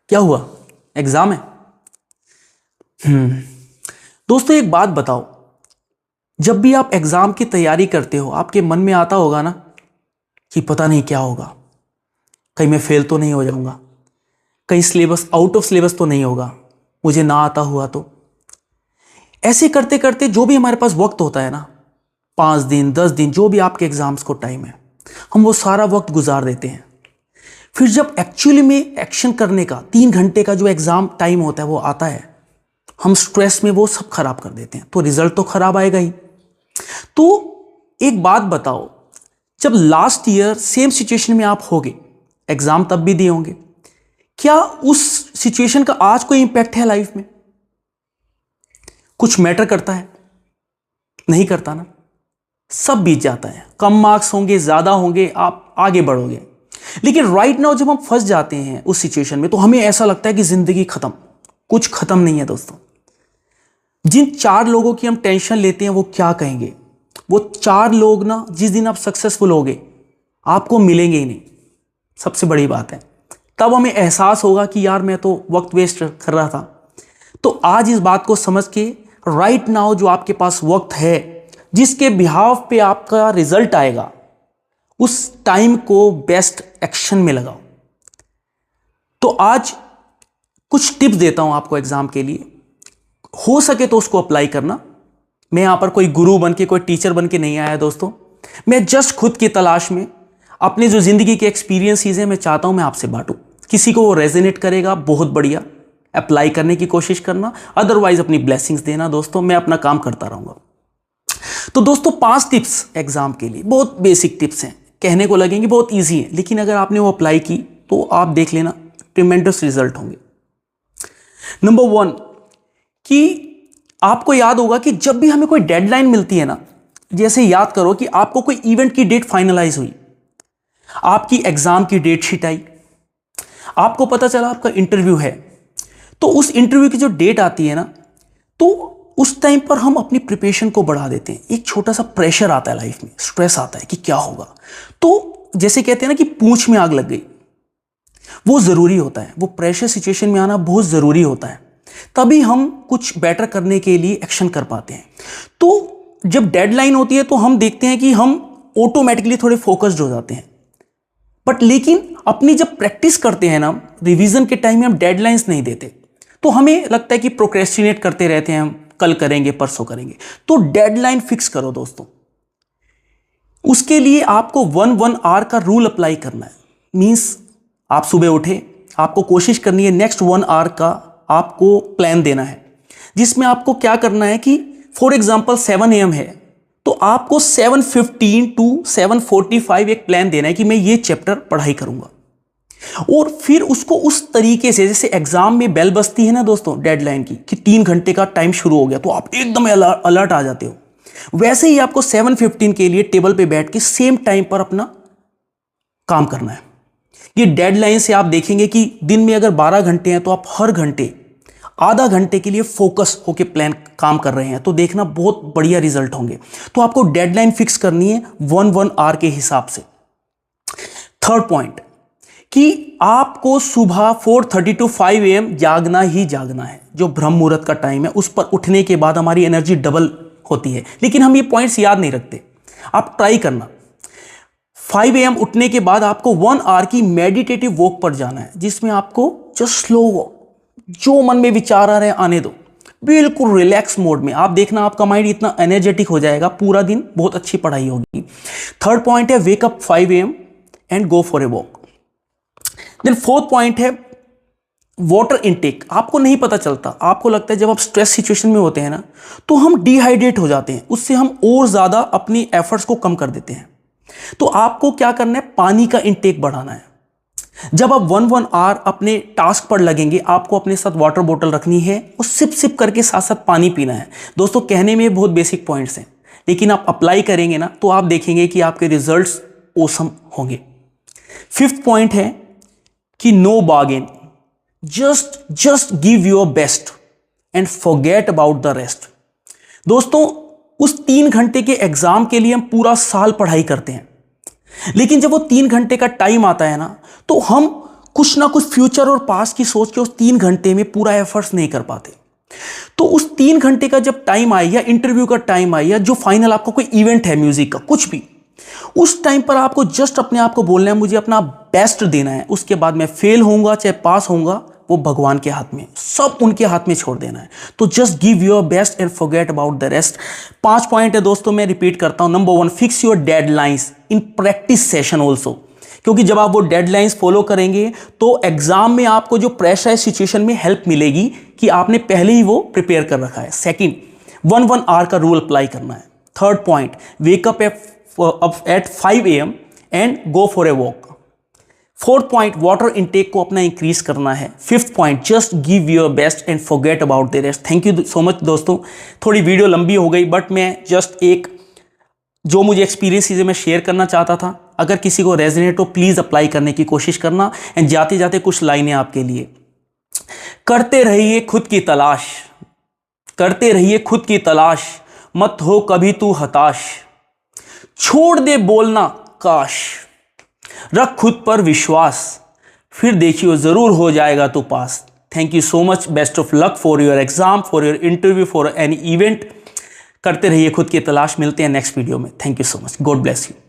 क्या हुआ? एग्जाम है? दोस्तों एक बात बताओ, जब भी आप एग्जाम की तैयारी करते हो आपके मन में आता होगा ना कि पता नहीं क्या होगा, कहीं मैं फेल तो नहीं हो जाऊंगा, कहीं सिलेबस आउट ऑफ सिलेबस तो नहीं होगा, मुझे ना आता हुआ तो। ऐसे करते करते जो भी हमारे पास वक्त होता है ना, 5 दिन 10 दिन जो भी आपके एग्जाम्स को टाइम है, हम वो सारा वक्त गुजार देते हैं। फिर जब एक्चुअली में एक्शन करने का 3 घंटे का जो एग्जाम टाइम होता है वो आता है, हम स्ट्रेस में वो सब खराब कर देते हैं, तो रिजल्ट तो खराब आएगा ही। तो एक बात बताओ, जब लास्ट ईयर सेम सिचुएशन में आप होगे, एग्जाम तब भी दिए होंगे, क्या उस सिचुएशन का आज कोई इंपैक्ट है लाइफ में? कुछ मैटर करता है? नहीं करता ना। सब बीत जाता है, कम मार्क्स होंगे ज्यादा होंगे, आप आगे बढ़ोगे। लेकिन राइट नाउ जब हम फंस जाते हैं उस सिचुएशन में, तो हमें ऐसा लगता है कि जिंदगी खत्म। कुछ खत्म नहीं है दोस्तों। जिन 4 लोगों की हम टेंशन लेते हैं वो क्या कहेंगे, वो 4 लोग ना जिस दिन आप सक्सेसफुल होगे आपको मिलेंगे ही नहीं। सबसे बड़ी बात है, तब हमें एहसास होगा कि यार मैं तो वक्त वेस्ट कर रहा था। तो आज इस बात को समझ के राइट नाउ जो आपके पास वक्त है, जिसके बिहाफ पे आपका रिजल्ट आएगा, उस टाइम को बेस्ट एक्शन में लगाओ। तो आज कुछ टिप्स देता हूं आपको एग्जाम के लिए, हो सके तो उसको अप्लाई करना। मैं यहां पर कोई गुरु बन के, कोई टीचर बन के नहीं आया दोस्तों। मैं जस्ट खुद की तलाश में अपने जो जिंदगी के एक्सपीरियंसेस हैं मैं चाहता हूं मैं आपसे बांटूं। किसी को वो रेजोनेट करेगा, बहुत बढ़िया, अप्लाई करने की कोशिश करना, अदरवाइज अपनी ब्लेसिंग्स देना दोस्तों। मैं अपना काम करता रहूंगा। तो दोस्तों 5 टिप्स एग्जाम के लिए, बहुत बेसिक टिप्स हैं, कहने को लगेंगे बहुत ईजी है, लेकिन अगर आपने वो अप्लाई की तो आप देख लेना ट्रिमेंडस रिजल्ट होंगे। नंबर 1, कि आपको याद होगा कि जब भी हमें कोई डेडलाइन मिलती है ना, जैसे याद करो कि आपको कोई इवेंट की डेट फाइनलाइज हुई, आपकी एग्जाम की डेट शीट आई, आपको पता चला आपका इंटरव्यू है, तो उस इंटरव्यू की जो डेट आती है ना, तो उस टाइम पर हम अपनी प्रिपरेशन को बढ़ा देते हैं। एक छोटा सा प्रेशर आता है लाइफ में, स्ट्रेस आता है कि क्या होगा। तो जैसे कहते हैं ना कि पूंछ में आग लग गई, वो जरूरी होता है, वो प्रेशर सिचुएशन में आना बहुत जरूरी होता है, तभी हम कुछ बेटर करने के लिए एक्शन कर पाते हैं। तो जब डेडलाइन होती है तो हम देखते हैं कि हम ऑटोमेटिकली थोड़े फोकस्ड हो जाते हैं, बट लेकिन अपनी जब प्रैक्टिस करते हैं ना, रिवीजन के टाइम में हम डेडलाइंस नहीं देते, तो हमें लगता है कि प्रोक्रेस्टिनेट करते रहते हैं, हम कल करेंगे परसों करेंगे। तो डेडलाइन फिक्स करो दोस्तों। उसके लिए आपको 1 आवर का रूल अप्लाई करना है। मींस आप सुबह उठे, आपको कोशिश करनी है नेक्स्ट 1 आवर का आपको प्लान देना है, जिसमें आपको क्या करना है कि फॉर एग्जांपल 7 AM है, तो आपको 7:15 टू 7:45 एक प्लान देना है कि मैं ये चैप्टर पढ़ाई करूंगा। और फिर उसको उस तरीके से, जैसे एग्जाम में बेल बजती है ना दोस्तों डेडलाइन की, कि 3 घंटे का टाइम शुरू हो गया, तो आप एकदम अलर्ट आ जाते हो, वैसे ही आपको 7:15 के लिए टेबल पे बैठ के सेम टाइम पर अपना काम करना है। ये डेडलाइन से आप देखेंगे कि दिन में अगर 12 घंटे हैं तो आप हर घंटे आधा घंटे के लिए फोकस होके प्लान काम कर रहे हैं, तो देखना बहुत बढ़िया रिजल्ट होंगे। तो आपको डेडलाइन फिक्स करनी है 1 आवर के हिसाब से। 3rd पॉइंट, कि आपको सुबह 4:30 टू 5 AM जागना ही जागना है। जो ब्रह्म मुहूर्त का टाइम है उस पर उठने के बाद हमारी एनर्जी डबल होती है, लेकिन हम ये पॉइंट्स याद नहीं रखते। आप ट्राई करना, 5 AM उठने के बाद आपको 1 आवर की मेडिटेटिव वॉक पर जाना है, जिसमें आपको जस्ट स्लो वॉक, जो मन में विचार आ रहे हैं आने दो, बिल्कुल रिलैक्स मोड में। आप देखना आपका माइंड इतना एनर्जेटिक हो जाएगा, पूरा दिन बहुत अच्छी पढ़ाई होगी। 3rd पॉइंट है wake up 5 AM and go for a walk. Then 4th point है वाटर इनटेक। आपको नहीं पता चलता, आपको लगता है जब आप स्ट्रेस सिचुएशन में होते हैं ना, तो हम डिहाइड्रेट हो जाते हैं, उससे हम और ज्यादा अपनी एफर्ट्स को कम कर देते हैं। तो आपको क्या करना है, पानी का इनटेक बढ़ाना है। जब आप 1 आवर अपने टास्क पर लगेंगे, आपको अपने साथ वाटर बोतल रखनी है और सिप सिप करके साथ साथ पानी पीना है। दोस्तों कहने में बहुत बेसिक पॉइंट्स हैं, लेकिन आप अप्लाई करेंगे ना तो आप देखेंगे कि आपके रिजल्ट्स ऑसम होंगे। 5th पॉइंट है कि no bargain, just give your best and forget about the rest. दोस्तों उस 3 घंटे के एग्जाम के लिए हम पूरा साल पढ़ाई करते हैं, लेकिन जब वो 3 घंटे का टाइम आता है ना, तो हम कुछ ना कुछ फ्यूचर और पास्ट की सोच के उस 3 घंटे में पूरा एफर्ट्स नहीं कर पाते। तो उस 3 घंटे का जब टाइम आए या इंटरव्यू का टाइम आए या जो फाइनल आपका कोई इवेंट है म्यूजिक का कुछ भी, उस टाइम पर आपको जस्ट अपने आप को बोलना है मुझे अपना बेस्ट देना है। उसके बाद मैं फेल होऊंगा चाहे पास होऊंगा वो भगवान के हाथ में, सब उनके हाथ में छोड़ देना है। तो just give your best and forget about the rest. 5 point है दोस्तों, मैं रिपीट करता हूं। Number 1, fix your deadlines in practice session also, क्योंकि जब आप वो डेडलाइंस फॉलो करेंगे तो एग्जाम में आपको जो प्रेशराइज सिचुएशन में हेल्प मिलेगी कि आपने पहले ही वो प्रिपेयर कर रखा है। सेकंड, 1 आवर का रूल अप्लाई करना है। Third point, wake up at 5 AM and go for a walk. Fourth point, water intake को अपना इंक्रीज करना है। Fifth point, just give your best and forget about the rest. Thank you so much दोस्तों, थोड़ी video लंबी हो गई but मैं जस्ट एक जो मुझे एक्सपीरियंस चीज़ें मैं शेयर करना चाहता था। अगर किसी को रेजोनेट हो प्लीज़ अप्लाई करने की कोशिश करना। एंड जाते जाते कुछ लाइनें आपके लिए। करते रहिए खुद की तलाश, करते रहिए खुद की तलाश, मत हो कभी तू हताश, छोड़ दे बोलना काश, रख खुद पर विश्वास, फिर देखियो जरूर हो जाएगा तू पास। Thank you so much, best of luck for your exam, for your interview, for any event. करते रहिए खुद की तलाश। मिलते हैं नेक्स्ट वीडियो में। Thank you so much, God bless you.